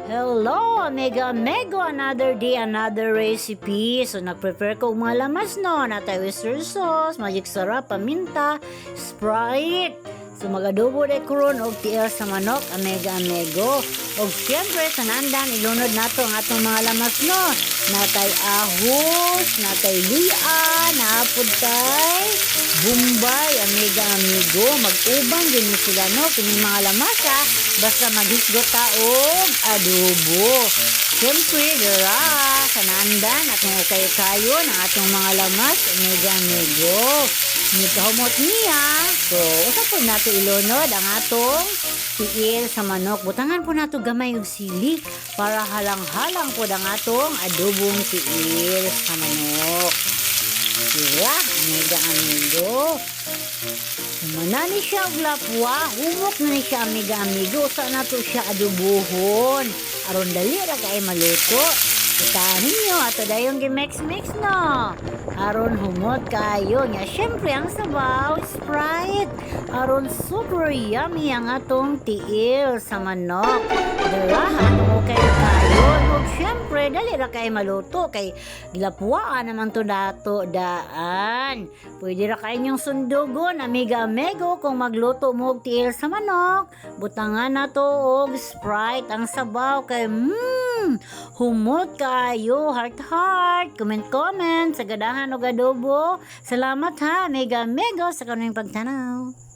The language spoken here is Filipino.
Hello, mega another day, another recipe. So nag-prepare ko og mga lamas no, natay oyster sauce, magic sarap, paminta, Sprite. So magadubo de kuron og tiil sa manok, amego. Og siyempre sa nandan ilunod nato ang atong mga lamas no. Natay ahos, natay luya, naapod tay bumbay, amigo. Mag-ubang din sila no, kini mga lamas ha. Basta maghisgot ta og adobo. Siyempre, dira, sa nandan, atong kayo ang atong mga lamas, amigo. Mikahumot niya. So, usa po nato ilunod ang atong tiil sa manok. Butangan po nato gamay og sili para halang-halang po ang atong adobong tiil sa manok. Dira, amigo. Manani siya og lapwa, humok na ni siya amigo. Sa nato siya adobohon. Aron dali ra kay maluto. Itahan ninyo ato dayong gi-mix no. Aron humot kayo nya. Syempre ang sabaw, Sprite. Aron super yummy ang atong tiil sa manok. Darahan mo kayo. Ug syempre dali ra kay maluto kay gilapwaan naman to dato daan. Pwede ra kay inyong sundugon, amigo kung magluto mo og tiil sa manok. Butangan na to og Sprite ang sabaw kay humot kayo, heart, comment sa gadahan og adobo. Salamat ha, mega sa kanang pagtanaw.